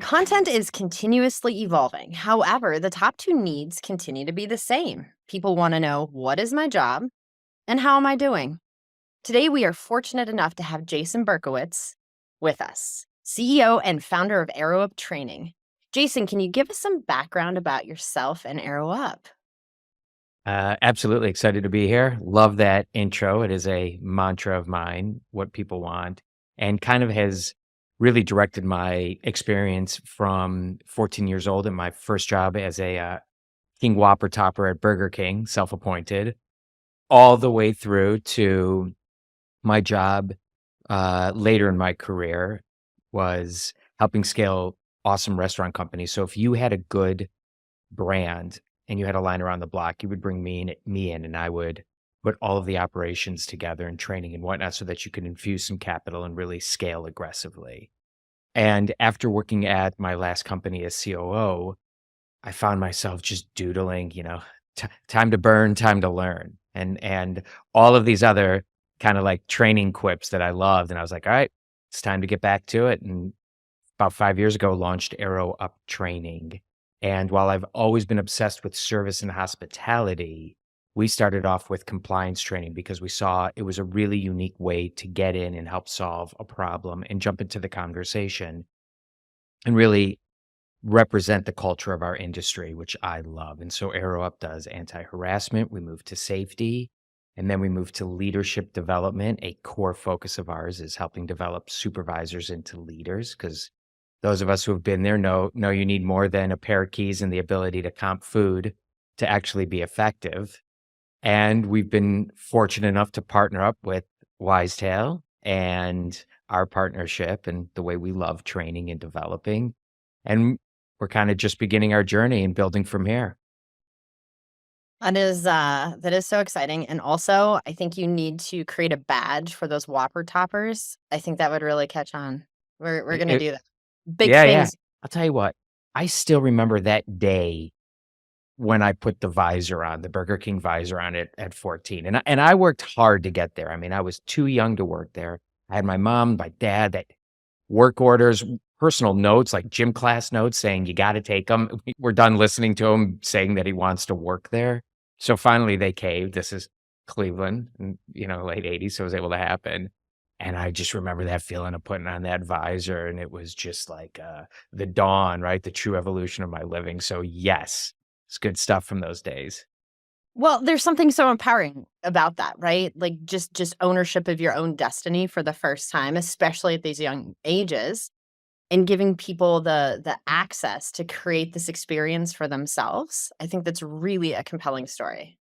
Content is continuously evolving. However, the top two needs continue to be the same. People want to know, what is my job and how am I doing? Today, we are fortunate enough to have Jason Berkowitz with us, CEO and founder of Arrow Up Training. Jason, can you give us some background about yourself and Arrow Up? Absolutely excited to be here. Love that intro. It is a mantra of mine, what people want, and kind of has really directed my experience from 14 years old in my first job as a King Whopper topper at Burger King, self appointed, all the way through to my job later in my career was helping scale awesome restaurant companies. So if you had a good brand and you had a line around the block, you would bring me in, and I would put all of the operations together and training and whatnot so that you could infuse some capital and really scale aggressively. And after working at my last company as COO, I found myself just doodling, time to burn, time to learn, and all of these other kind of like training quips that I loved. And I was like, all right, it's time to get back to it. And about 5 years ago, launched Arrow Up Training. And while I've always been obsessed with service and hospitality, we started off with compliance training because we saw it was a really unique way to get in and help solve a problem and jump into the conversation and really represent the culture of our industry, which I love. And so Arrow Up does anti-harassment. We moved to safety. And then we moved to leadership development. A core focus of ours is helping develop supervisors into leaders because those of us who have been there know you need more than a pair of keys and the ability to comp food to actually be effective. And we've been fortunate enough to partner up with Wisetail and our partnership and the way we love training and developing. And we're kind of just beginning our journey and building from here. That is so exciting. And also, I think you need to create a badge for those Whopper toppers. I think that would really catch on. We're It- gonna it- do that. Big yeah, yeah. things. I'll tell you what, I still remember that day when I put the visor on, the Burger King visor on it at 14. And I worked hard to get there. I mean, I was too young to work there. I had my mom, my dad, that work orders, personal notes, like gym class notes saying you got to take them. We're done listening to him saying that he wants to work there. So finally they caved. This is Cleveland, late 80s. So it was able to happen. And I just remember that feeling of putting on that visor. And it was just like the dawn, right? The true evolution of my living. So yes, it's good stuff from those days. Well, there's something so empowering about that, right? Like just ownership of your own destiny for the first time, especially at these young ages, and giving people the access to create this experience for themselves. I think that's really a compelling story.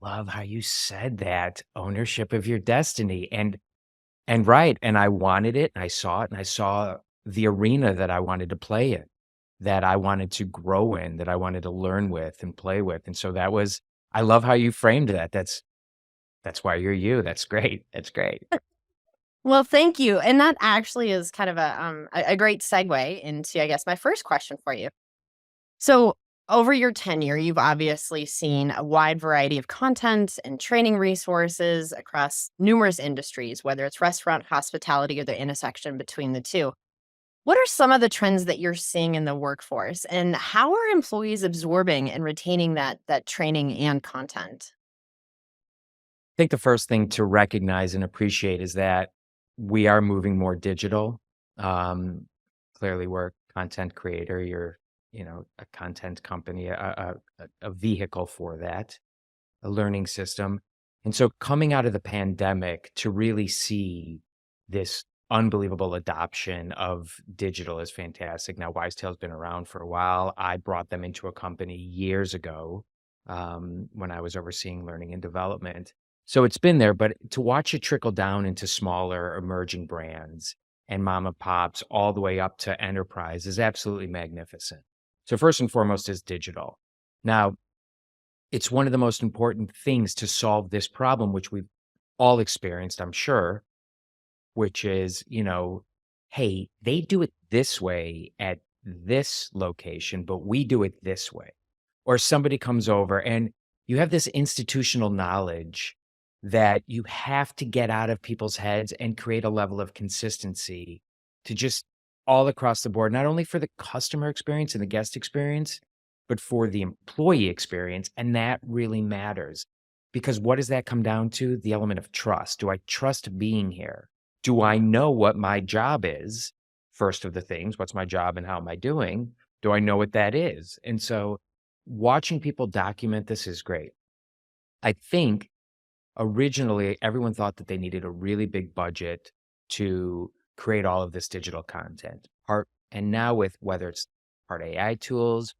Love how you said that, ownership of your destiny. And right, and I wanted it, and I saw it, and I saw the arena that I wanted to play in, that I wanted to grow in, that I wanted to learn with and play with, and so that was I love how you framed that. That's why you're you. That's great. That's great. Well, thank you. And that actually is kind of a great segue into, I guess, my first question for you. So, over your tenure, you've obviously seen a wide variety of content and training resources across numerous industries, whether it's restaurant, hospitality, or the intersection between the two. What are some of the trends that you're seeing in the workforce, and how are employees absorbing and retaining that training and content? I think the first thing to recognize and appreciate is that we are moving more digital. Um, Clearly, we're a content creator. You're, a content company, a vehicle for that, a learning system. And so coming out of the pandemic to really see this unbelievable adoption of digital is fantastic. Now, Wisetail's been around for a while. I brought them into a company years ago when I was overseeing learning and development. So it's been there, but to watch it trickle down into smaller emerging brands and mom and pops all the way up to enterprise is absolutely magnificent. So first and foremost is digital. Now, it's one of the most important things to solve this problem, which we've all experienced, I'm sure, which is, hey, they do it this way at this location, but we do it this way. Or somebody comes over and you have this institutional knowledge that you have to get out of people's heads and create a level of consistency to just all across the board, not only for the customer experience and the guest experience, but for the employee experience. And that really matters because what does that come down to? The element of trust. Do I trust being here? Do I know what my job is? First of the things, what's my job and how am I doing? Do I know what that is? And so watching people document this is great. I think originally everyone thought that they needed a really big budget to create all of this digital content. And now with whether it's part AI tools,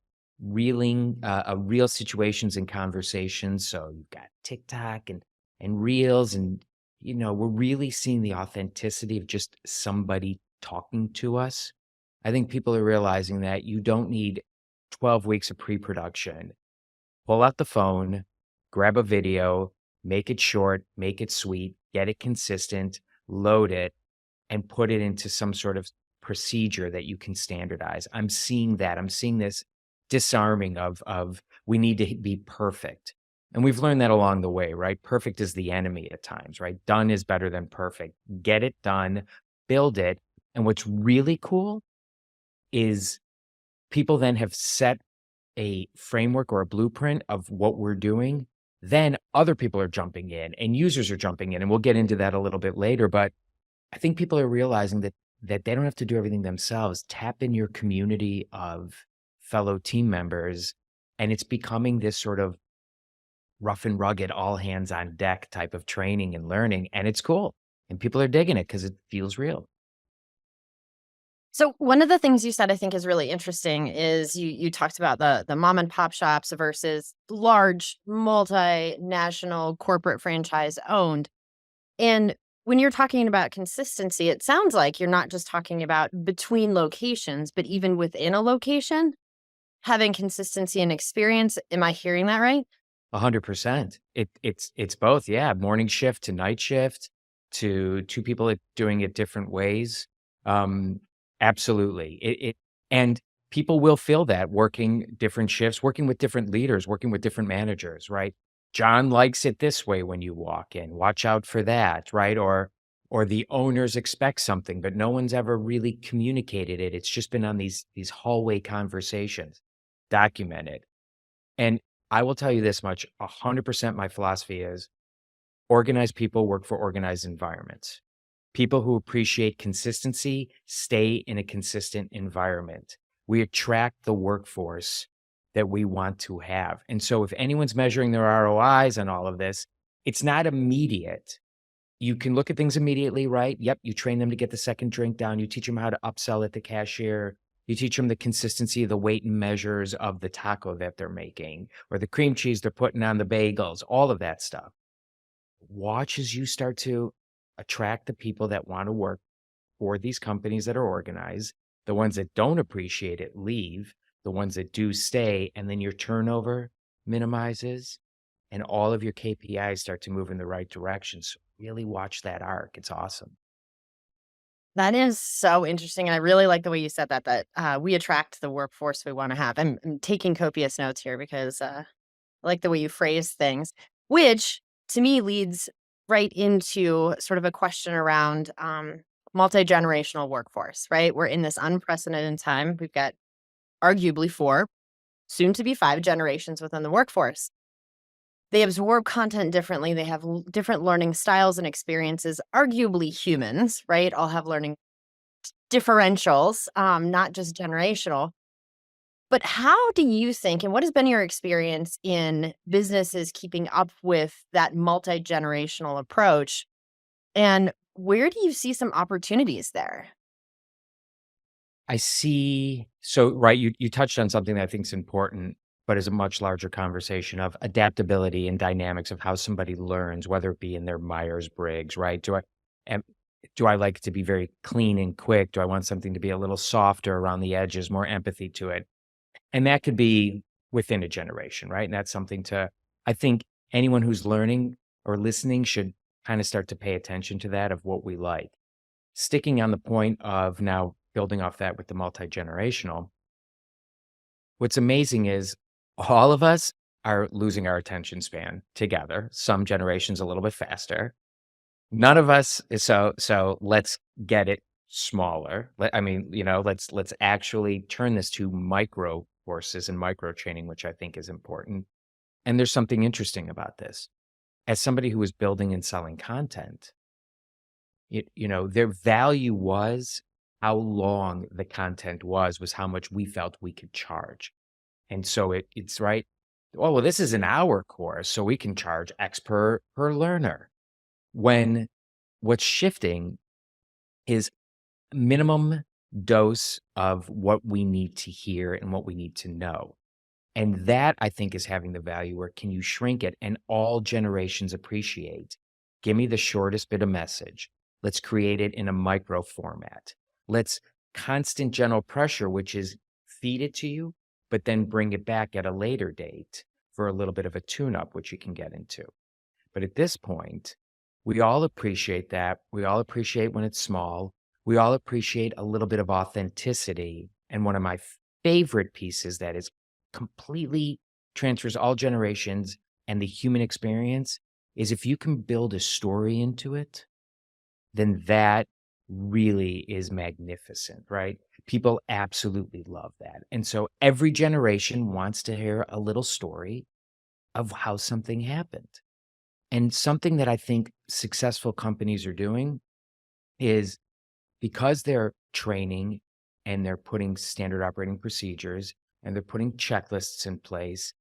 real situations and conversations. So you've got TikTok and Reels, and we're really seeing the authenticity of just somebody talking to us. I think people are realizing that you don't need 12 weeks of pre-production. Pull out the phone, grab a video, make it short, make it sweet, get it consistent, load it, and put it into some sort of procedure that you can standardize. I'm seeing that. I'm seeing this disarming of we need to be perfect. And we've learned that along the way, right? Perfect is the enemy at times, right? Done is better than perfect. Get it done, build it. And what's really cool is people then have set a framework or a blueprint of what we're doing. Then other people are jumping in and users are jumping in. And we'll get into that a little bit later. But I think people are realizing that they don't have to do everything themselves. Tap in your community of fellow team members, and it's becoming this sort of rough and rugged, all hands on deck type of training and learning, and it's cool. And people are digging it because it feels real. So one of the things you said I think is really interesting is you talked about the mom and pop shops versus large multinational corporate franchise owned. And when you're talking about consistency, it sounds like you're not just talking about between locations, but even within a location, having consistency and experience. Am I hearing that right? 100%. It's both, yeah, morning shift to night shift to 2 people doing it different ways. Um, absolutely. And people will feel that working different shifts, working with different leaders, working with different managers, right? John likes it this way when you walk in. Watch out for that, right? Or the owners expect something, but no one's ever really communicated it. It's just been on these hallway conversations. Document it. And I will tell you this much, 100% my philosophy is organized people work for organized environments. People who appreciate consistency stay in a consistent environment. We attract the workforce that we want to have. And so if anyone's measuring their ROIs on all of this, it's not immediate. You can look at things immediately, right? Yep, you train them to get the second drink down. You teach them how to upsell at the cashier. You teach them the consistency of the weight and measures of the taco that they're making or the cream cheese they're putting on the bagels, all of that stuff. Watch as you start to attract the people that want to work for these companies that are organized. The ones that don't appreciate it leave. The ones that do stay, and then your turnover minimizes and all of your KPIs start to move in the right direction. So really watch that arc. It's awesome. That is so interesting. And I really like the way you said that we attract the workforce we want to have. I'm taking copious notes here because I like the way you phrase things, which to me leads right into sort of a question around multi-generational workforce, right? We're in this unprecedented time. We've got arguably 4, soon to be 5 generations within the workforce. They absorb content differently. They have different learning styles and experiences, arguably humans, right? All have learning differentials, not just generational. But how do you think, and what has been your experience in businesses keeping up with that multi-generational approach? And where do you see some opportunities there? I see. So, right, you touched on something that I think is important, but is a much larger conversation of adaptability and dynamics of how somebody learns, whether it be in their Myers-Briggs, right? Am, do I like it to be very clean and quick? Do I want something to be a little softer around the edges, more empathy to it? And that could be within a generation, right? And that's something I think anyone who's learning or listening should kind of start to pay attention to that of what we like. Sticking on the point of now building off that with the multi-generational, what's amazing is all of us are losing our attention span together. Some generations a little bit faster. None of us is so let's get it smaller. I mean, let's actually turn this to micro courses and micro training, which I think is important. And there's something interesting about this. As somebody who was building and selling content, their value was how long the content was how much we felt we could charge. And so it's right. Oh, well, this is an hour course, so we can charge X per learner. When what's shifting is minimum dose of what we need to hear and what we need to know. And that I think is having the value where can you shrink it and all generations appreciate. Give me the shortest bit of message. Let's create it in a micro format. Let's constant general pressure, which is feed it to you, but then bring it back at a later date for a little bit of a tune up, which you can get into. But at this point, we all appreciate that. We all appreciate when it's small. We all appreciate a little bit of authenticity. And one of my favorite pieces that is completely transfers all generations and the human experience is if you can build a story into it, then that really is magnificent, right? People absolutely love that. And so every generation wants to hear a little story of how something happened. And something that I think successful companies are doing is because they're training and they're putting standard operating procedures and they're putting checklists in place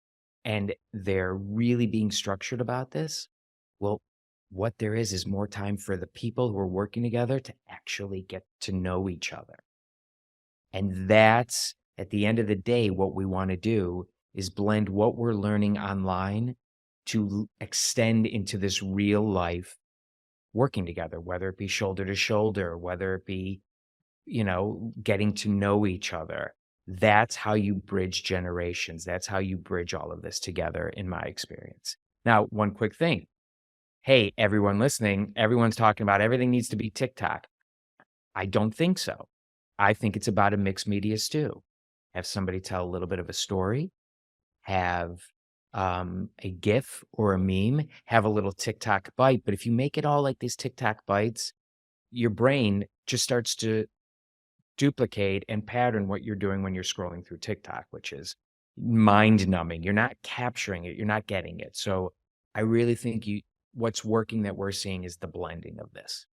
and they're really being structured about this. Well, what there is more time for the people who are working together to actually get to know each other. And that's at the end of the day, what we want to do is blend what we're learning online to extend into this real life working together, whether it be shoulder to shoulder, whether it be, getting to know each other. That's how you bridge generations. That's how you bridge all of this together, in my experience. Now, one quick thing. Hey, everyone listening, everyone's talking about everything needs to be TikTok. I don't think so. I think it's about a mixed media stew. Have somebody tell a little bit of a story, have a GIF or a meme, have a little TikTok bite. But if you make it all like these TikTok bites, your brain just starts to duplicate and pattern what you're doing when you're scrolling through TikTok, which is mind numbing. You're not capturing it, you're not getting it. So I really think what's working that we're seeing is the blending of this.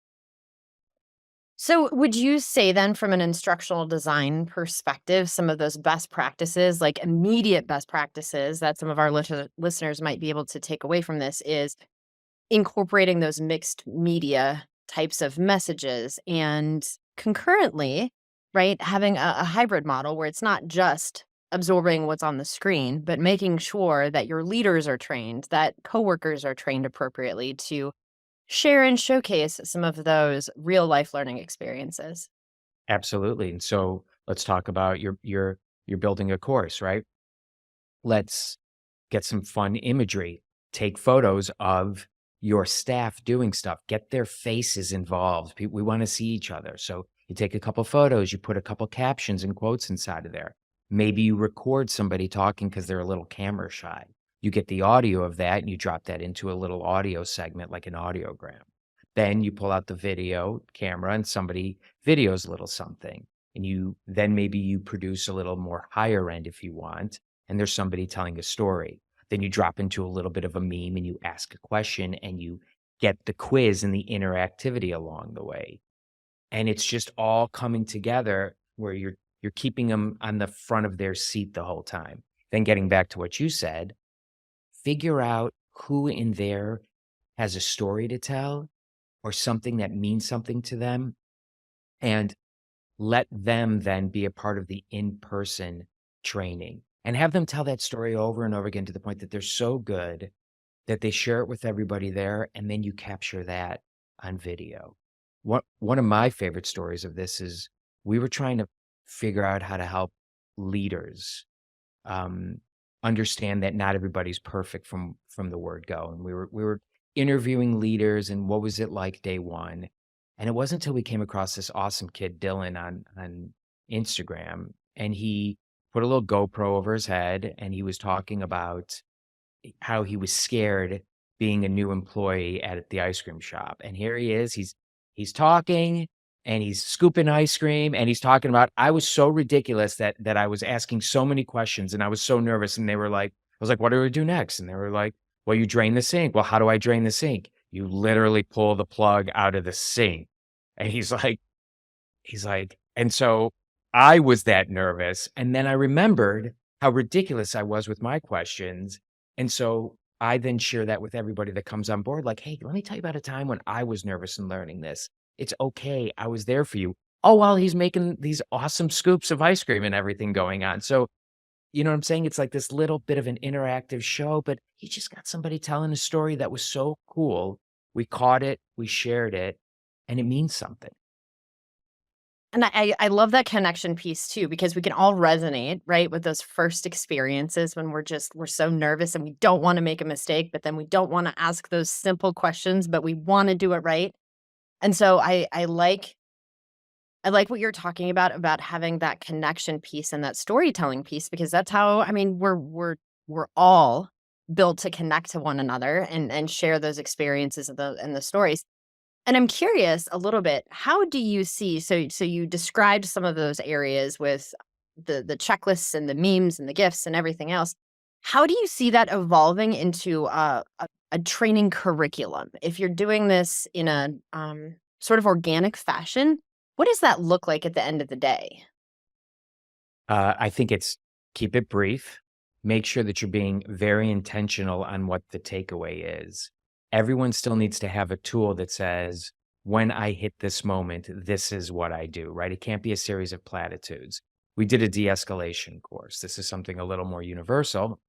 So, would you say then, from an instructional design perspective, some of those best practices, like immediate best practices that some of our listeners might be able to take away from this, is incorporating those mixed media types of messages and concurrently, right, having a hybrid model where it's not just absorbing what's on the screen, but making sure that your leaders are trained, that coworkers are trained appropriately to share and showcase some of those real life learning experiences. Absolutely. And so let's talk about you're building a course, right? Let's get some fun imagery. Take photos of your staff doing stuff. Get their faces involved. We want to see each other. So you take a couple photos, you put a couple captions and quotes inside of there. Maybe you record somebody talking because they're a little camera shy. You get the audio of that and you drop that into a little audio segment like an audiogram. Then you pull out the video camera and somebody videos a little something. And maybe you produce a little more higher end if you want, and there's somebody telling a story. Then you drop into a little bit of a meme and you ask a question and you get the quiz and the interactivity along the way. And it's just all coming together where you're keeping them on the front of their seat the whole time. Then getting back to what you said, figure out who in there has a story to tell or something that means something to them, and let them then be a part of the in-person training and have them tell that story over and over again to the point that they're so good that they share it with everybody there, and then you capture that on video. One of my favorite stories of this is we were trying to figure out how to help leaders um, understand that not everybody's perfect from the word go. And we were interviewing leaders and what was it like day one. And it wasn't until we came across this awesome kid, Dylan, on Instagram, and he put a little GoPro over his head and he was talking about how he was scared being a new employee at the ice cream shop. And here he is, he's talking and he's scooping ice cream, and he's talking about I was so ridiculous that I was asking so many questions, and I was so nervous, and they were like I was like, "What do we do next?" And they were like, "Well, you drain the sink." "Well, how do I drain the sink?" "You literally pull the plug out of the sink." And he's like and so I was that nervous, and then I remembered how ridiculous I was with my questions, and so I then share that with everybody that comes on board, like, "Hey, let me tell you about a time when I was nervous in learning this. It's okay, I was there for you." Oh, while he's making these awesome scoops of ice cream and everything going on. So, you know what I'm saying? It's like this little bit of an interactive show, but you just got somebody telling a story that was so cool. We caught it, we shared it, and it means something. And I love that connection piece too, because we can all resonate, right, with those first experiences when we're so nervous and we don't wanna make a mistake, but then we don't wanna ask those simple questions, but we wanna do it right. And so I like what you're talking about having that connection piece and that storytelling piece because that's how I mean, we're all built to connect to one another and share those experiences and the stories. And I'm curious a little bit, how do you see so you described some of those areas with the checklists and the memes and the gifts and everything else. How do you see that evolving into a training curriculum? If you're doing this in a sort of organic fashion, what does that look like at the end of the day? I think it's keep it brief. Make sure that you're being very intentional on what the takeaway is. Everyone still needs to have a tool that says, when I hit this moment, this is what I do, right? It can't be a series of platitudes. We did a de escalation course. This is something a little more universal,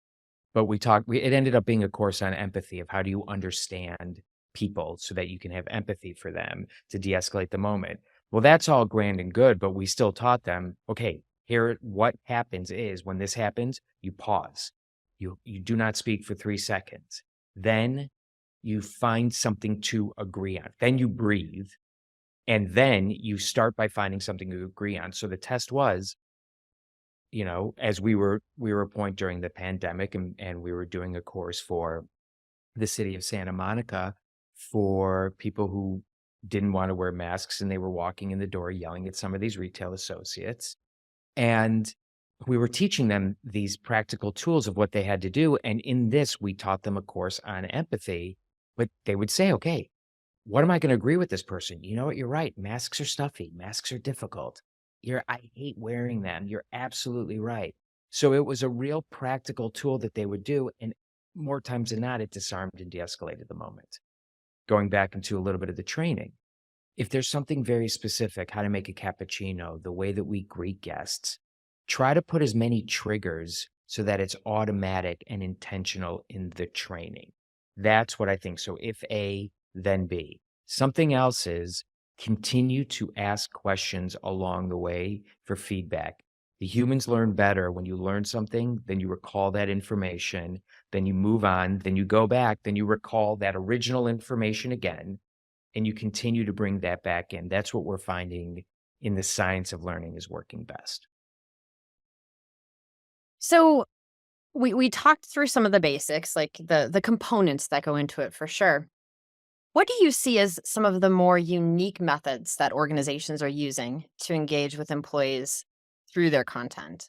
but it ended up being a course on empathy of how do you understand people so that you can have empathy for them to de-escalate the moment. Well, that's all grand and good, but we still taught them, okay, here what happens is when this happens, you pause. You do not speak for 3 seconds. Then you find something to agree on. Then you breathe, and then you start by finding something to agree on. So the test was as we were a point during the pandemic and we were doing a course for the city of Santa Monica for people who didn't want to wear masks and they were walking in the door yelling at some of these retail associates. And we were teaching them these practical tools of what they had to do. And in this, we taught them a course on empathy, but they would say, okay, what am I gonna agree with this person? You know what? You're right. Masks are stuffy. Masks are difficult. I hate wearing them. You're absolutely right. So it was a real practical tool that they would do, and more times than not, it disarmed and de-escalated the moment. Going back into a little bit of the training, if there's something very specific, how to make a cappuccino, the way that we greet guests, try to put as many triggers so that it's automatic and intentional in the training. That's what I think. So if A, then B. Something else is continue to ask questions along the way for feedback. The humans learn better when you learn something, then you recall that information, then you move on, then you go back, then you recall that original information again, and you continue to bring that back in. That's what we're finding in the science of learning is working best. So we talked through some of the basics, like the components that go into it for sure. What do you see as some of the more unique methods that organizations are using to engage with employees through their content?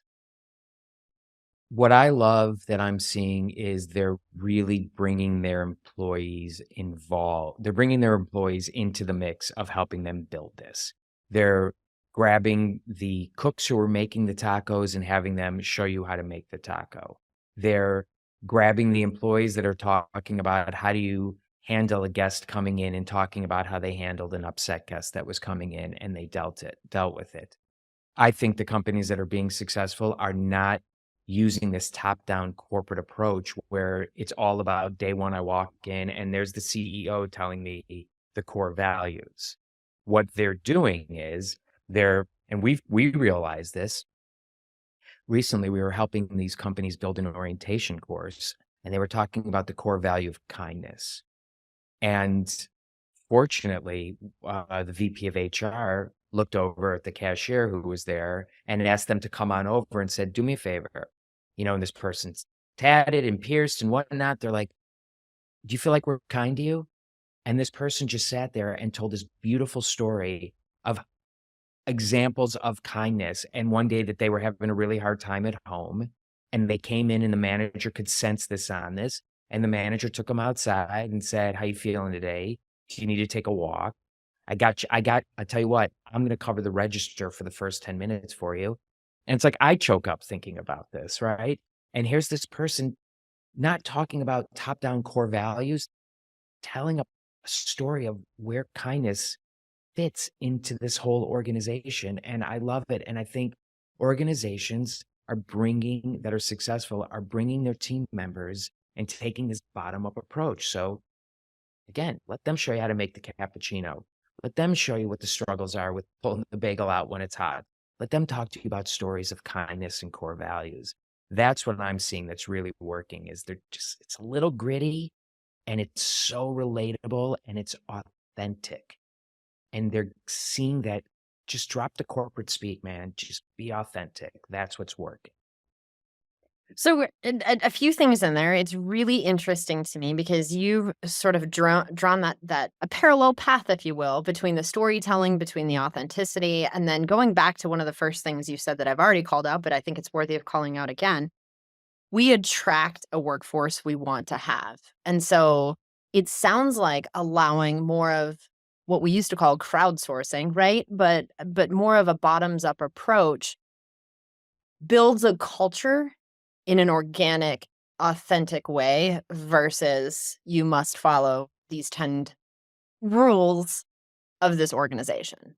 What I love that I'm seeing is they're really bringing their employees involved. They're bringing their employees into the mix of helping them build this. They're grabbing the cooks who are making the tacos and having them show you how to make the taco. They're grabbing the employees that are talking about how do you handle a guest coming in and talking about how they handled an upset guest that was coming in and they dealt with it. I think the companies that are being successful are not using this top-down corporate approach where it's all about day one, I walk in and there's the CEO telling me the core values. What they're doing is and we realized this recently, we were helping these companies build an orientation course and they were talking about the core value of kindness. And fortunately, the VP of HR looked over at the cashier who was there and asked them to come on over and said, "Do me a favor." And this person's tatted and pierced and whatnot. They're like, "Do you feel like we're kind to you?" And this person just sat there and told this beautiful story of examples of kindness, and one day that they were having a really hard time at home, and they came in and the manager could sense this on this, and the manager took them outside and said, "How you feeling today? Do you need to take a walk? I tell you what, I'm gonna cover the register for the first 10 minutes for you." And it's like, I choke up thinking about this, right? And here's this person not talking about top-down core values, telling a story of where kindness fits into this whole organization, and I love it, and I think organizations that are successful are bringing their team members and taking this bottom-up approach. So, again, let them show you how to make the cappuccino. Let them show you what the struggles are with pulling the bagel out when it's hot. Let them talk to you about stories of kindness and core values. That's what I'm seeing that's really working is it's a little gritty, and it's so relatable, and it's authentic. And they're seeing that just drop the corporate speak, man. Just be authentic. That's what's working. So, a few things in there. It's really interesting to me because you've sort of drawn that a parallel path, if you will, between the storytelling, between the authenticity, and then going back to one of the first things you said that I've already called out, but I think it's worthy of calling out again. We attract a workforce we want to have, and so it sounds like allowing more of what we used to call crowdsourcing, right? But more of a bottoms up approach builds a culture in an organic, authentic way versus you must follow these 10 rules of this organization.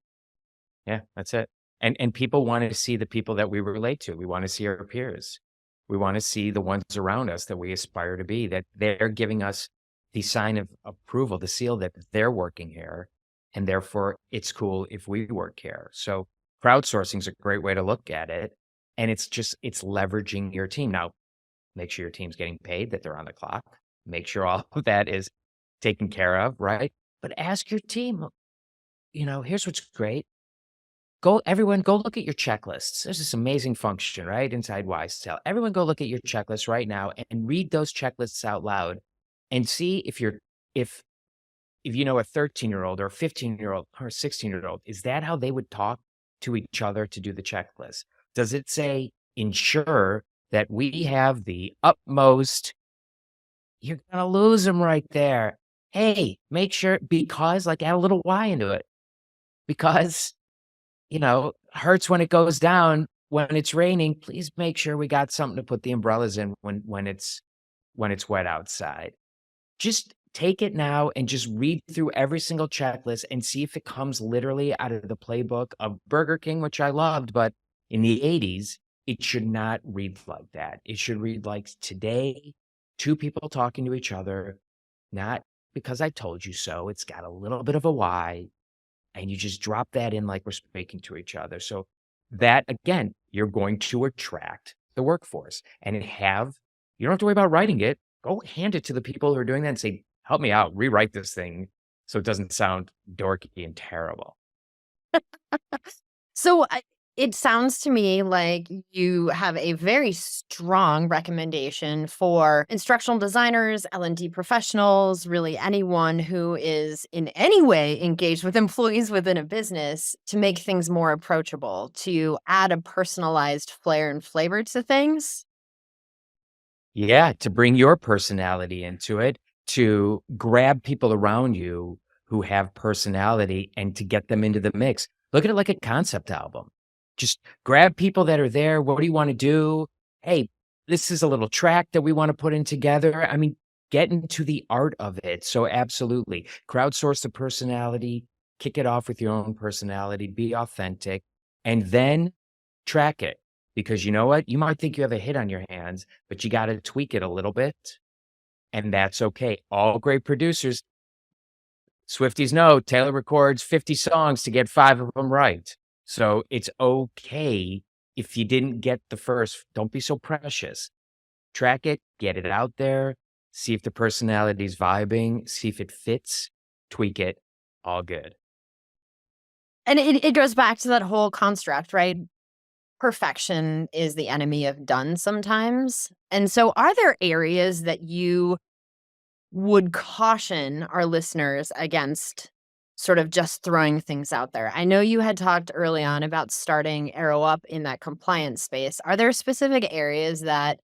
Yeah, that's it. And people want to see the people that we relate to. We want to see our peers. We want to see the ones around us that we aspire to be, that they're giving us the sign of approval, the seal that they're working here, and therefore it's cool if we work here. So crowdsourcing is a great way to look at it. And it's leveraging your team. Now, make sure your team's getting paid, that they're on the clock. Make sure all of that is taken care of, right? But ask your team, here's what's great. Everyone, go look at your checklists. There's this amazing function, right? Inside Wisetail. Everyone go look at your checklist right now and read those checklists out loud and see if you know a 13-year-old or a 15-year-old or a 16-year-old, is that how they would talk to each other to do the checklist? Does it say ensure that we have the utmost? You're gonna lose them right there. Hey, make sure, because like add a little Y into it. Because hurts when it goes down. When it's raining, please make sure we got something to put the umbrellas in when it's wet outside. Just take it now and just read through every single checklist and see if it comes literally out of the playbook of Burger King, which I loved, but in the 80s, it should not read like that. It should read like today, two people talking to each other, not because I told you so. It's got a little bit of a why, and you just drop that in like we're speaking to each other. So that, again, you're going to attract the workforce, and you don't have to worry about writing it. Go hand it to the people who are doing that and say, help me out, rewrite this thing so it doesn't sound dorky and terrible. So it sounds to me like you have a very strong recommendation for instructional designers, L&D professionals, really anyone who is in any way engaged with employees within a business to make things more approachable, to add a personalized flair and flavor to things. Yeah, to bring your personality into it, to grab people around you who have personality and to get them into the mix. Look at it like a concept album. Just grab people that are there. What do you want to do? Hey, this is a little track that we want to put in together. I mean, get into the art of it. So absolutely. Crowdsource the personality, kick it off with your own personality, be authentic, and then track it. Because you know what? You might think you have a hit on your hands, but you got to tweak it a little bit. And that's okay. All great producers, Swifties know Taylor records 50 songs to get 5 of them right. So it's okay if you didn't get the first. Don't be so precious. Track it, get it out there, see if the personality's vibing, see if it fits, tweak it, all good. And it goes back to that whole construct, right? Perfection is the enemy of done sometimes. And so are there areas that you would caution our listeners against sort of just throwing things out there. I know you had talked early on about starting Arrow Up in that compliance space. Are there specific areas that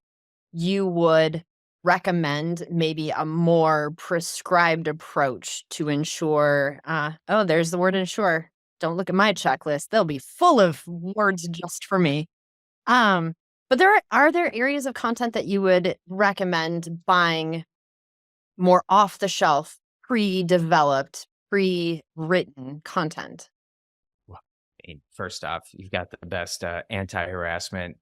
you would recommend maybe a more prescribed approach to ensure, oh, there's the word ensure. Don't look at my checklist. They'll be full of words just for me. Um, but are there areas of content that you would recommend buying more off the shelf, pre-developed, pre-written content? Well, I mean, first off, you've got the best, anti-harassment,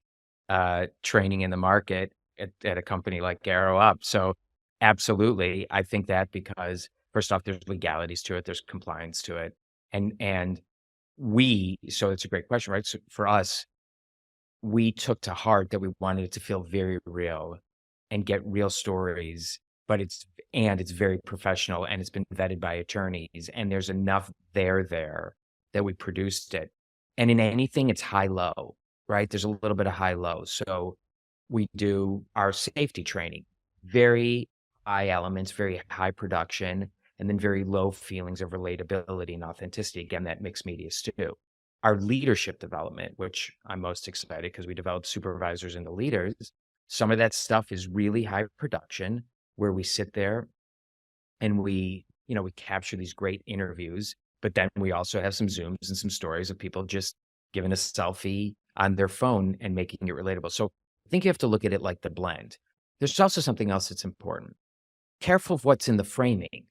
training in the market at a company like Arrow Up. So, absolutely, I think that because first off, there's legalities to it, there's compliance to it, and so it's a great question, right? So, for us, we took to heart that we wanted it to feel very real and get real stories, but it's very professional and it's been vetted by attorneys and there's enough there that we produced it. And in anything, it's high low, right? There's a little bit of high low. So we do our safety training, very high elements, very high production, and then very low feelings of relatability and authenticity. Again, that mixed media stew. Our leadership development, which I'm most excited because we develop supervisors into leaders. Some of that stuff is really high production where we sit there and we capture these great interviews, but then we also have some Zooms and some stories of people just giving a selfie on their phone and making it relatable. So I think you have to look at it like the blend. There's also something else that's important. Careful of what's in the framing.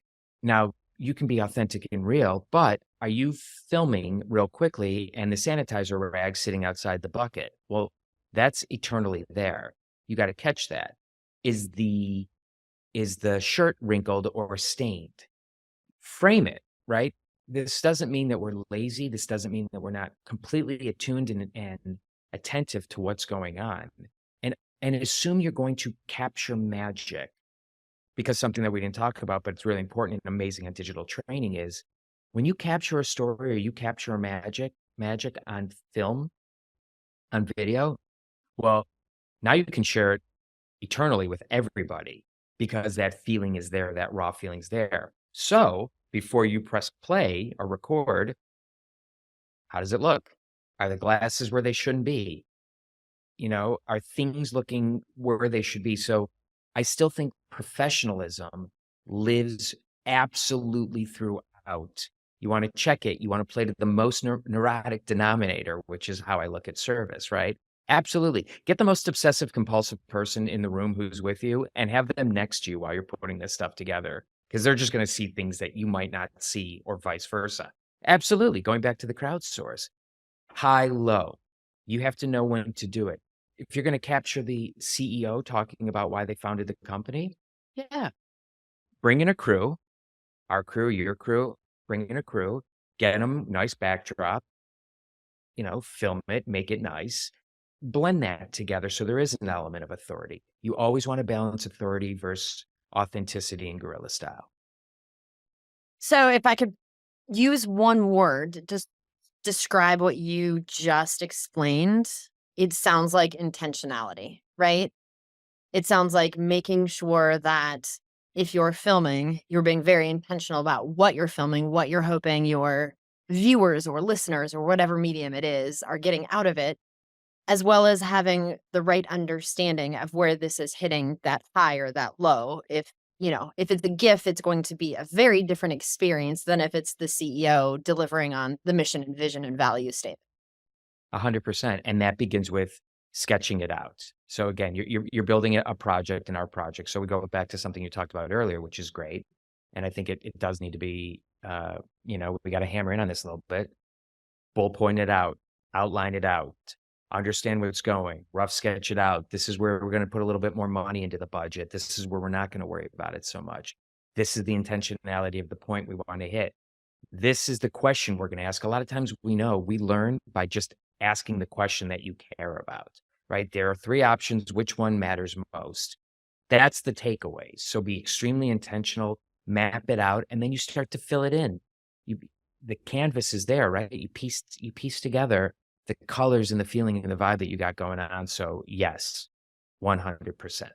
Now, you can be authentic and real, but are you filming real quickly and the sanitizer rag sitting outside the bucket? Well, that's eternally there. You got to catch that. Is the is the shirt wrinkled or stained? Frame it, right? This doesn't mean that we're lazy. This doesn't mean that we're not completely attuned and attentive to what's going on. And assume you're going to capture magic because something that we didn't talk about, but it's really important and amazing on digital training is when you capture a story or you capture a magic on film, on video, well, now you can share it eternally with everybody because that feeling is there, that raw feeling's there. So before you press play or record, how does it look? Are the glasses where they shouldn't be? Are things looking where they should be? So I still think professionalism lives absolutely throughout. You want to check it. You want to play to the most neurotic denominator, which is how I look at service, right? Absolutely. Get the most obsessive compulsive person in the room who's with you and have them next to you while you're putting this stuff together because they're just going to see things that you might not see or vice versa. Absolutely. Going back to the crowdsource, high, low. You have to know when to do it. If you're going to capture the CEO talking about why they founded the company, yeah, bring in a crew, our crew, your crew, bring in a crew, get them nice backdrop, film it, make it nice, blend that together so there is an element of authority. You always want to balance authority versus authenticity and guerrilla style. So if I could use one word to just describe what you just explained, it sounds like intentionality, right? It sounds like making sure that if you're filming, you're being very intentional about what you're filming, what you're hoping your viewers or listeners or whatever medium it is are getting out of it, as well as having the right understanding of where this is hitting that high or that low. If it's a GIF, it's going to be a very different experience than if it's the CEO delivering on the mission and vision and value statement. 100%. And that begins with sketching it out. So again, you're building a project in our project. So we go back to something you talked about earlier, which is great. And I think it does need to be, we got to hammer in on this a little bit. Bull point it out, outline it out, understand where it's going, rough sketch it out. This is where we're going to put a little bit more money into the budget. This is where we're not going to worry about it so much. This is the intentionality of the point we want to hit. This is the question we're going to ask. A lot of times we learn by just asking the question that you care about, right? There are three options. Which one matters most? That's the takeaway. So be extremely intentional, map it out, and then you start to fill it in. The canvas is there, right? You piece together the colors and the feeling and the vibe that you got going on. So yes, 100%.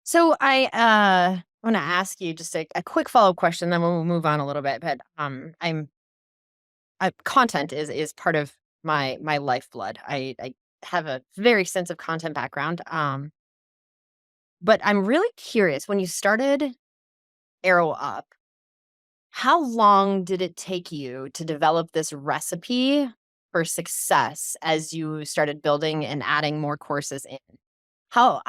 So I I want to ask you just a quick follow-up question, then we'll move on a little bit. But content is part of my lifeblood. I have a very sense of content background. But I'm really curious, when you started Arrow Up, how long did it take you to develop this recipe for success as you started building and adding more courses in? How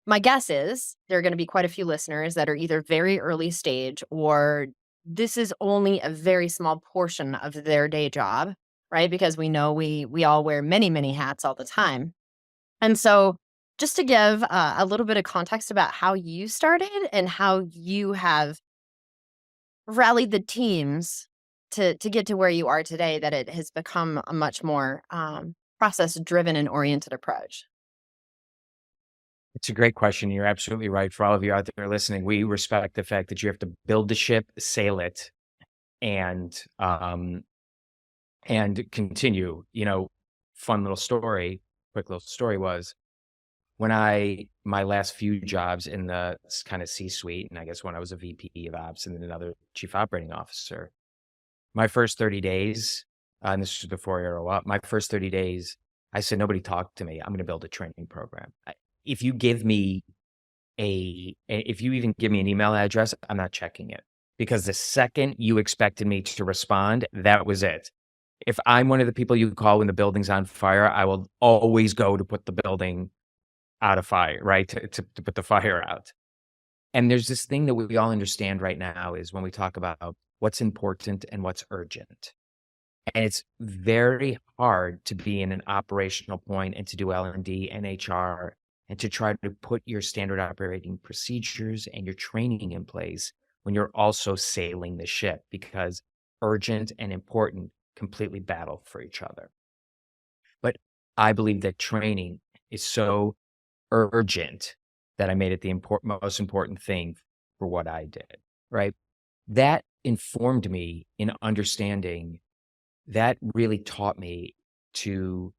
My guess is there are gonna be quite a few listeners that are either very early stage, or this is only a very small portion of their day job, right? Because we know we all wear many, many hats all the time. And so just to give a little bit of context about how you started and how you have rallied the teams to get to where you are today, that it has become a much more process driven and oriented approach. It's a great question. You're absolutely right. For all of you out there listening, we respect the fact that you have to build the ship, sail it, and continue. Fun little story, quick little story was when my last few jobs in the kind of C-suite, and I guess when I was a VP of ops and then another chief operating officer, my first 30 days, and this was before Arrow Up, my first 30 days, I said, nobody talk to me. I'm going to build a training program. If you give me if you even give me an email address, I'm not checking it, because the second you expected me to respond, that was it. If I'm one of the people you call when the building's on fire, I will always go to put the building out of fire, right? To put the fire out. And there's this thing that we all understand right now is when we talk about what's important and what's urgent. And it's very hard to be in an operational point and to do L&D and HR and to try to put your standard operating procedures and your training in place when you're also sailing the ship, because urgent and important completely battle for each other. But I believe that training is so urgent that I made it the most important thing for what I did, right? That informed me in understanding, that really taught me to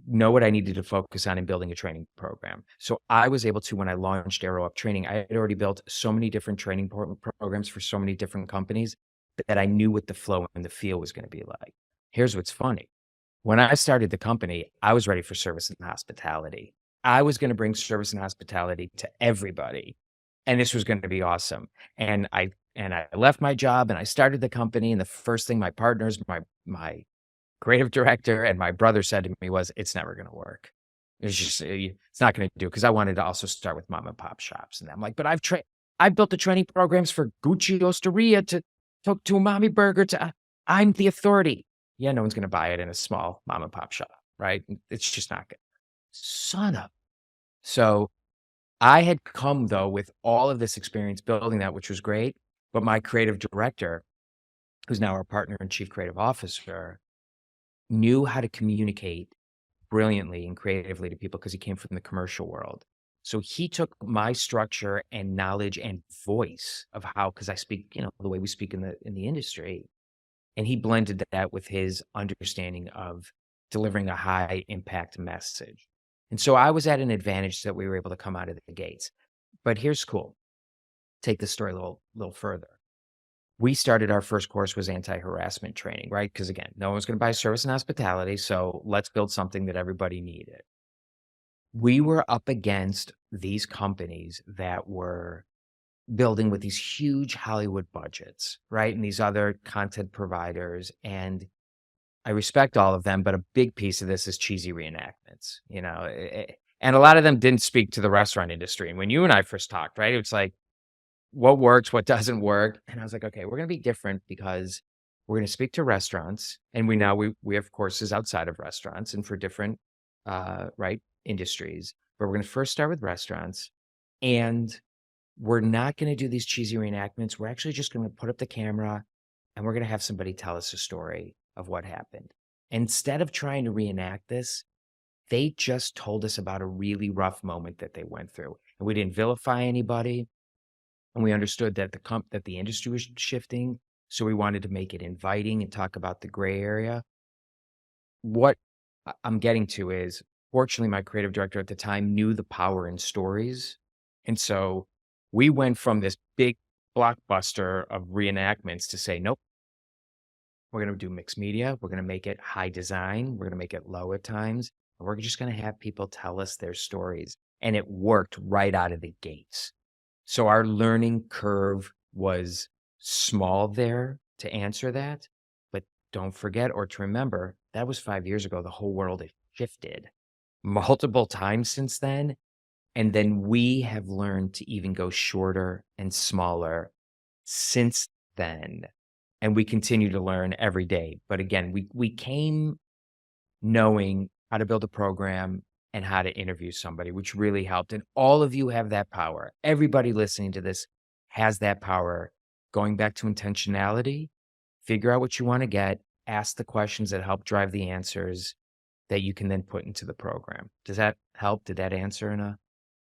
know what I needed to focus on in building a training program. So I was able to, when I launched Arrow Up Training, I had already built so many different training programs for so many different companies that I knew what the flow and the feel was going to be like. Here's what's funny. When I started the company, I was ready for service and hospitality. I was going to bring service and hospitality to everybody, and this was going to be awesome. And I left my job and I started the company. And the first thing my partners, my creative director and my brother said to me was, "It's never going to work. It's just it's not going to do." Because I wanted to also start with mom and pop shops, and I'm like, "But I've built the training programs for Gucci Osteria to Umami Burger to I'm the authority." Yeah, no one's going to buy it in a small mom and pop shop, right? It's just not good. Son of. So I had come though with all of this experience building that, which was great. But my creative director, who's now our partner and chief creative officer, knew how to communicate brilliantly and creatively to people because he came from the commercial world. So he took my structure and knowledge and voice of how, because I speak, the way we speak in the industry, and he blended that with his understanding of delivering a high impact message. And so I was at an advantage that we were able to come out of the gates. But here's cool. Take the story a little further. We started, our first course was anti-harassment training, right? Because again, no one's going to buy service and hospitality. So let's build something that everybody needed. We were up against these companies that were building with these huge Hollywood budgets, right? And these other content providers. And I respect all of them, but a big piece of this is cheesy reenactments, and a lot of them didn't speak to the restaurant industry. And when you and I first talked, right, it's like, what works, what doesn't work. And I was like, okay, we're going to be different because we're going to speak to restaurants. And we have courses outside of restaurants and for different, right, industries. But we're going to first start with restaurants. And we're not going to do these cheesy reenactments. We're actually just going to put up the camera and we're going to have somebody tell us a story of what happened. Instead of trying to reenact this, they just told us about a really rough moment that they went through. And we didn't vilify anybody. And we understood that that the industry was shifting. So we wanted to make it inviting and talk about the gray area. What I'm getting to is, fortunately, my creative director at the time knew the power in stories. And so We went from this big blockbuster of reenactments to say, nope, we're going to do mixed media. We're going to make it high design. We're going to make it low at times. And we're just going to have people tell us their stories. And it worked right out of the gates. So our learning curve was small there to answer that. But don't forget or to remember, that was 5 years ago. The whole world has shifted multiple times since then. And then we have learned to even go shorter and smaller since then. And we continue to learn every day. But again, we came knowing how to build a program and how to interview somebody, which really helped. And all of you have that power. Everybody listening to this has that power. Going back to intentionality, figure out what you want to get, ask the questions that help drive the answers that you can then put into the program. Does that help? Did that answer in a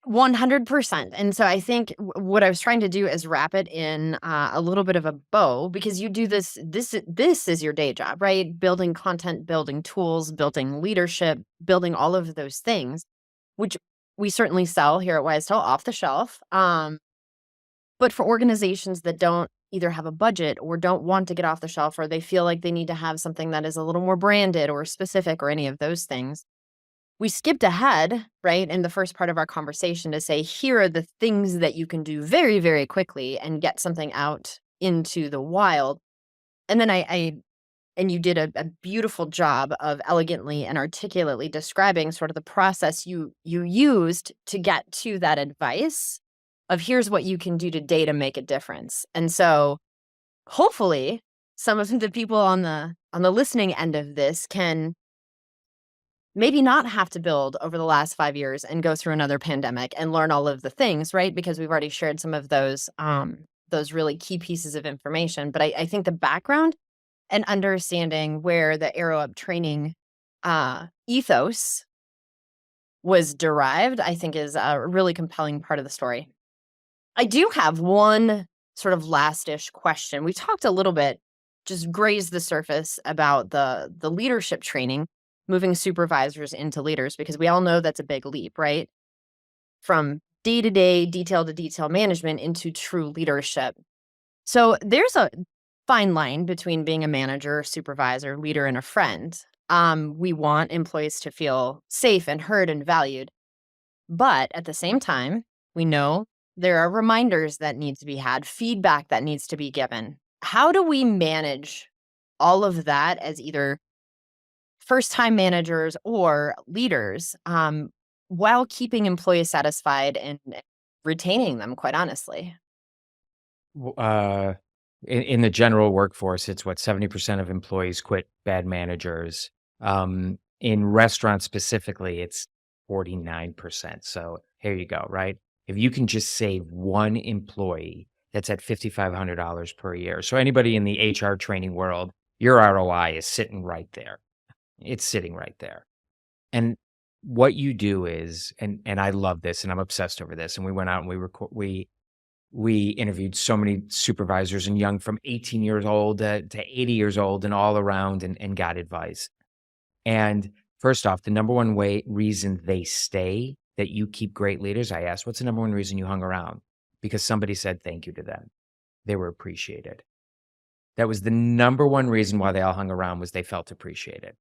100%. And so I think what I was trying to do is wrap it in a little bit of a bow, because you do this is your day job, right? Building content, building tools, building leadership, building all of those things, which we certainly sell here at YSL off the shelf. But for organizations that don't either have a budget or don't want to get off the shelf, or they feel like they need to have something that is a little more branded or specific or any of those things, we skipped ahead, right, in the first part of our conversation to say, here are the things that you can do very, very quickly and get something out into the wild. And then and you did a beautiful job of elegantly and articulately describing sort of the process you used to get to that advice of here's what you can do today to make a difference. And so hopefully some of the people on the listening end of this can maybe not have to build over the last 5 years and go through another pandemic and learn all of the things, right? Because we've already shared some of those really key pieces of information. But I think the background and understanding where the Arrow Up training ethos was derived, I think is a really compelling part of the story. I do have one sort of last-ish question. We talked a little bit, just grazed the surface about the leadership training, moving supervisors into leaders, because we all know that's a big leap, right? From day-to-day, detail-to-detail management into true leadership. So there's a fine line between being a manager, supervisor, leader, and a friend. We want employees to feel safe and heard and valued. But at the same time, we know there are reminders that need to be had, feedback that needs to be given. How do we manage all of that as either first-time managers or leaders, while keeping employees satisfied and retaining them, quite honestly? w- uh, in the general workforce, it's what 70% of employees quit bad managers. In restaurants specifically, it's 49%. So here you go, right? If you can just save one employee, that's at $5,500 per year. So anybody in the HR training world, your ROI is sitting right there. It's sitting right there. And what you do is, and I love this, and I'm obsessed over this. And we went out and we interviewed so many supervisors and young from 18 years old to 80 years old and all around, and got advice. And first off, the number one reason they stay, that you keep great leaders, I asked, what's the number one reason you hung around? Because somebody said thank you to them. They were appreciated. That was the number one reason why they all hung around, was they felt appreciated.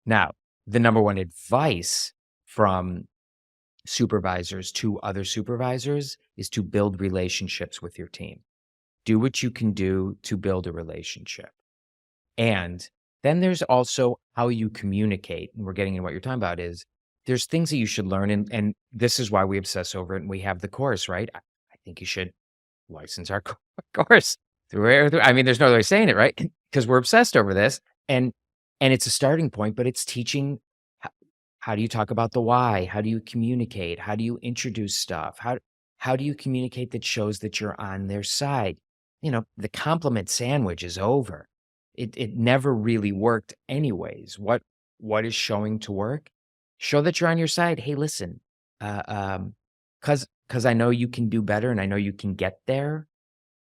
Now, the number one advice from supervisors to other supervisors is to build relationships with your team. Do what you can do to build a relationship. And then there's also how you communicate. And we're getting into what you're talking about is there's things that you should learn. And this is why we obsess over it. And we have the course, right? I think you should license our course I mean, there's no other way of saying it, right? Because we're obsessed over this. And it's a starting point, but it's teaching how do you talk about the why? How do you communicate? How do you introduce stuff? How do you communicate that shows that you're on their side? The compliment sandwich is over. It never really worked anyways. What is showing to work? Show that you're on your side. Hey, listen, because I know you can do better and I know you can get there.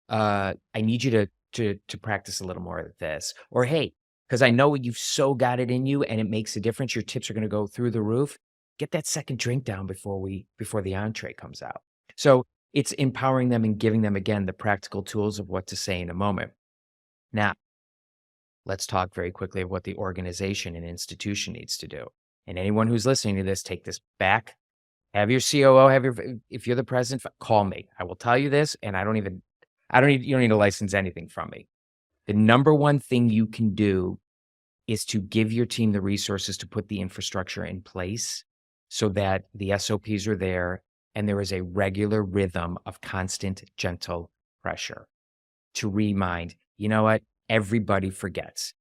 I need you to practice a little more of this. Or hey, because I know you've so got it in you and it makes a difference. Your tips are going to go through the roof. Get that second drink down before the entree comes out. So It's empowering them and giving them, again, the practical tools of what to say in a moment. Now, let's talk very quickly of what the organization and institution needs to do. And anyone who's listening to this, take this back. Have your COO, if you're the president, call me. I will tell you this, and you don't need to license anything from me. The number one thing you can do is to give your team the resources to put the infrastructure in place so that the SOPs are there and there is a regular rhythm of constant, gentle pressure to remind, you know what? Everybody forgets.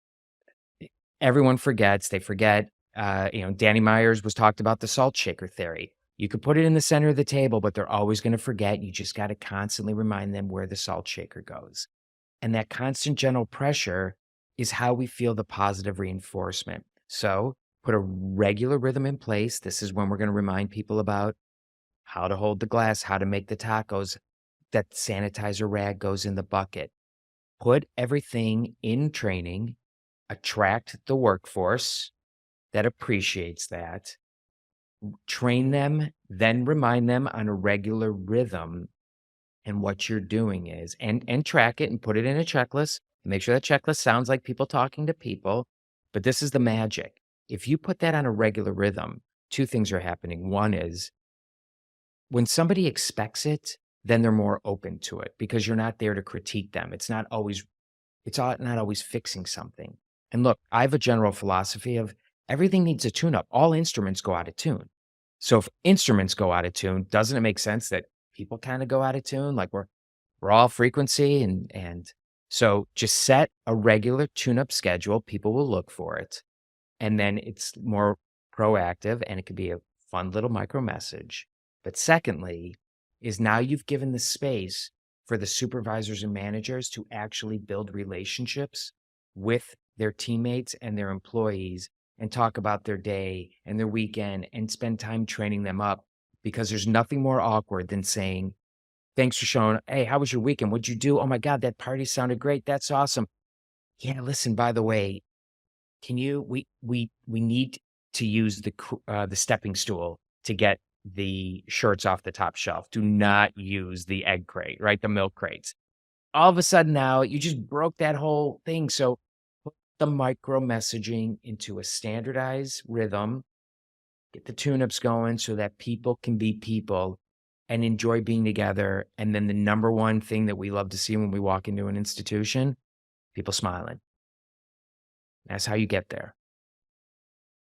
Everyone forgets. They forget. Danny Myers was talked about the salt shaker theory. You could put it in the center of the table, but they're always going to forget. You just got to constantly remind them where the salt shaker goes. And that constant gentle pressure is how we feel the positive reinforcement. So put a regular rhythm in place. This is when we're going to remind people about how to hold the glass, how to make the tacos, that sanitizer rag goes in the bucket. Put everything in training, attract the workforce that appreciates that, train them, then remind them on a regular rhythm and what you're doing is, and track it and put it in a checklist. Make sure that checklist sounds like people talking to people. But this is the magic. If you put that on a regular rhythm, two things are happening. One is when somebody expects it, then they're more open to it because you're not there to critique them. Not always fixing something. And look, I have a general philosophy of everything needs a tune up. All instruments go out of tune. So if instruments go out of tune, doesn't it make sense that people kind of go out of tune? Like we're all frequency and so just set a regular tune-up schedule. People will look for it. And then it's more proactive and it could be a fun little micro message. But secondly, is now you've given the space for the supervisors and managers to actually build relationships with their teammates and their employees and talk about their day and their weekend and spend time training them up, because there's nothing more awkward than saying, thanks for showing. Hey, how was your weekend? What'd you do? Oh my God, that party sounded great. That's awesome. Yeah, listen, by the way, can you, we need to use the stepping stool to get the shirts off the top shelf. Do not use the egg crate, right? The milk crates. All of a sudden now you just broke that whole thing. So put the micro messaging into a standardized rhythm, get the tune-ups going so that people can be people and enjoy being together. And then the number one thing that we love to see when we walk into an institution, people smiling. That's how you get there.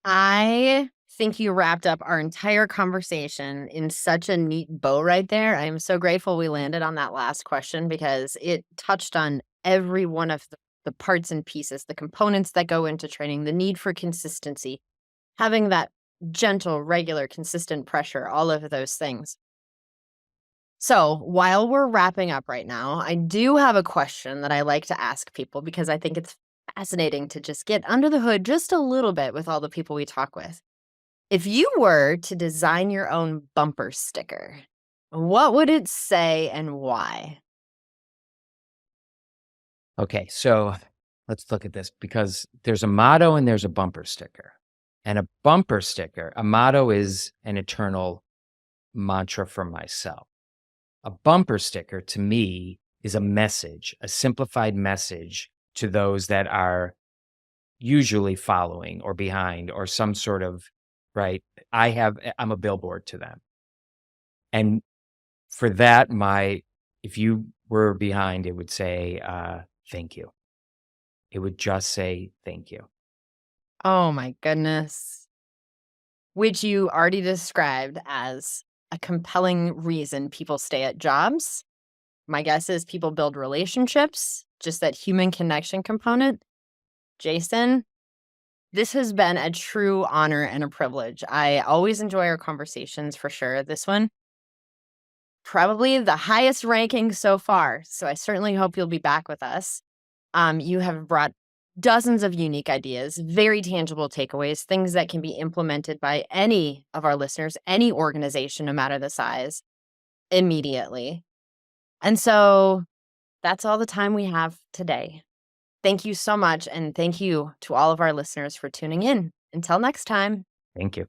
I think you wrapped up our entire conversation in such a neat bow right there. I am so grateful we landed on that last question because it touched on every one of the parts and pieces, the components that go into training, the need for consistency, having that gentle, regular, consistent pressure, all of those things. So, while we're wrapping up right now, I do have a question that I like to ask people because I think it's fascinating to just get under the hood just a little bit with all the people we talk with. If you were to design your own bumper sticker, what would it say and why? Okay, so let's look at this because there's a motto and there's a bumper sticker. And a motto is an eternal mantra for myself. A bumper sticker to me is a message, a simplified message to those that are usually following or behind or some sort of, right? I'm a billboard to them. And for that, if you were behind, it would say, thank you. It would just say, thank you. Oh my goodness. Which you already described as a compelling reason people stay at jobs. My guess is people build relationships, just that human connection component. Jason, this has been a true honor and a privilege. I always enjoy our conversations for sure. This one, probably the highest ranking so far. So I certainly hope you'll be back with us. You have brought dozens of unique ideas, very tangible takeaways, things that can be implemented by any of our listeners, any organization, no matter the size, immediately. And so that's all the time we have today. Thank you so much. And thank you to all of our listeners for tuning in. Until next time. Thank you.